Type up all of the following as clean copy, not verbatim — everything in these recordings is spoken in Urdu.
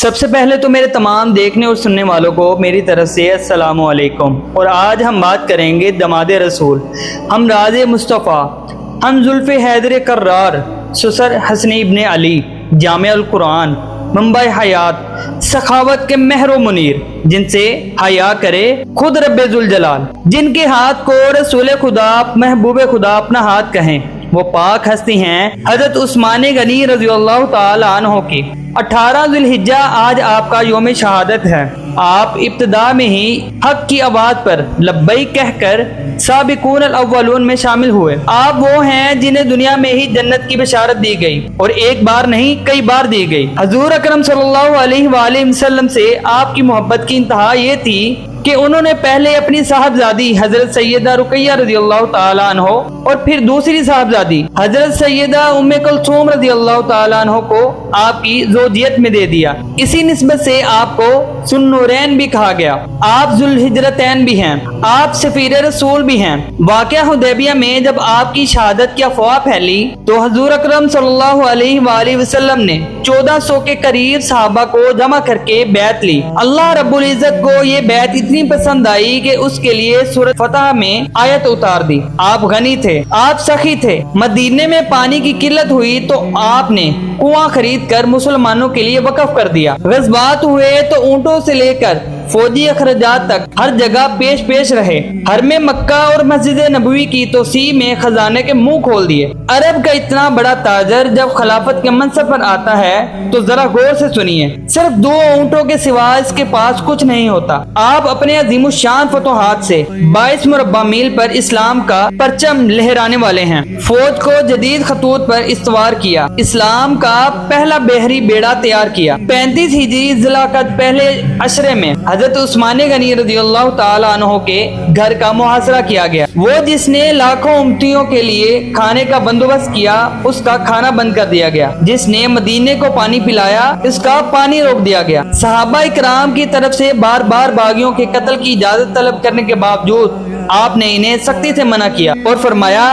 سب سے پہلے تو میرے تمام دیکھنے اور سننے والوں کو میری طرف سے السلام علیکم۔ اور آج ہم بات کریں گے دماد رسول، ہم راز مصطفیٰ، ہم زلف حیدر کرار، سسر حسن ابن علی، جامع القرآن، منبع حیات، سخاوت کے مہر و منیر، جن سے حیا کرے خود رب ذوالجلال، جن کے ہاتھ کو رسول خدا محبوب خدا اپنا ہاتھ کہیں، وہ پاک ہستی ہیں حضرت عثمان غنی رضی اللہ تعالی عنہ کی۔ 18 ذی الحجہ آج آپ کا یوم شہادت ہے۔ آپ ابتدا میں ہی حق کی آواز پر لبیک کہہ کر سابقون الاولون میں شامل ہوئے۔ آپ وہ ہیں جنہیں دنیا میں ہی جنت کی بشارت دی گئی، اور ایک بار نہیں کئی بار دی گئی۔ حضور اکرم صلی اللہ علیہ وآلہ وسلم سے آپ کی محبت کی انتہا یہ تھی کہ انہوں نے پہلے اپنی صاحبزادی حضرت سیدہ رقیہ رضی اللہ تعالی عنہ اور پھر دوسری صاحبزادی حضرت سیدہ ام کلثوم رضی اللہ تعالی عنہ کو آپ کی زوجیت میں دے دیا۔ اسی نسبت سے آپ کو ذوالنورین بھی کہا گیا۔ آپ ذوالہجرتین بھی ہیں، آپ سفیر رسول بھی ہیں۔ واقعہ حدیبیہ میں جب آپ کی شہادت کی افواہ پھیلی تو حضور اکرم صلی اللہ علیہ وآلہ وسلم نے 1400 کے قریب صحابہ کو جمع کر کے بیعت لی۔ اللہ رب العزت کو یہ بیعت اتنی پسند آئی کہ اس کے لیے سورۃ فتح میں آیت اتار دی۔ آپ غنی تھے، آپ سخی تھے۔ مدینے میں پانی کی قلت ہوئی تو آپ نے کنواں خرید کر مسلمانوں کے لیے وقف کر دیا۔ غزوات ہوئے تو اونٹوں سے لے کر فوجی اخراجات تک ہر جگہ پیش رہے۔ حرم مکہ اور مسجد نبوی کی توسیع میں خزانے کے منہ کھول دیے۔ عرب کا اتنا بڑا تاجر جب خلافت کے منصب پر آتا ہے تو ذرا غور سے سنیے، صرف 2 اونٹوں کے سوا اس کے پاس کچھ نہیں ہوتا۔ آپ اپنے عظیم الشان فتوحات سے 22 مربع میل پر اسلام کا پرچم لہرانے والے ہیں۔ فوج کو جدید خطوط پر استوار کیا، اسلام کا پہلا بحری بیڑا تیار کیا۔ 35 ہجری ذی القعدہ پہلے عشرے میں حضرت عثمان غنی رضی اللہ تعالی عنہ کے گھر کا محاصرہ کیا گیا۔ وہ جس نے لاکھوں امتیوں کے لیے کھانے کا بندوبست کیا، اس کا کھانا بند کر دیا گیا۔ جس نے مدینے کو پانی پلایا، اس کا پانی روک دیا گیا۔ صحابہ اکرام کی طرف سے بار بار باغیوں کے قتل کی اجازت طلب کرنے کے باوجود آپ نے انہیں سختی سے منع کیا اور فرمایا،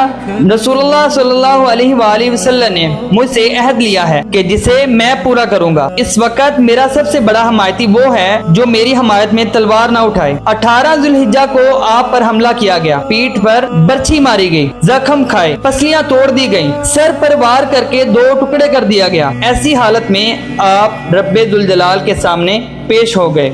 رسول اللہ صلی اللہ علیہ وآلہ وسلم نے مجھ سے عہد لیا ہے کہ جسے میں پورا کروں گا۔ اس وقت میرا سب سے بڑا حمایتی وہ ہے جو میری حمایت میں تلوار نہ اٹھائے۔ 18 ذی الحجہ کو آپ پر حملہ کیا گیا، پیٹھ پر برچھی ماری گئی، زخم کھائے، پسلیاں توڑ دی گئیں، سر پر وار کر کے 2 ٹکڑے کر دیا گیا۔ ایسی حالت میں آپ رب ذوالجلال کے سامنے پیش ہو گئے۔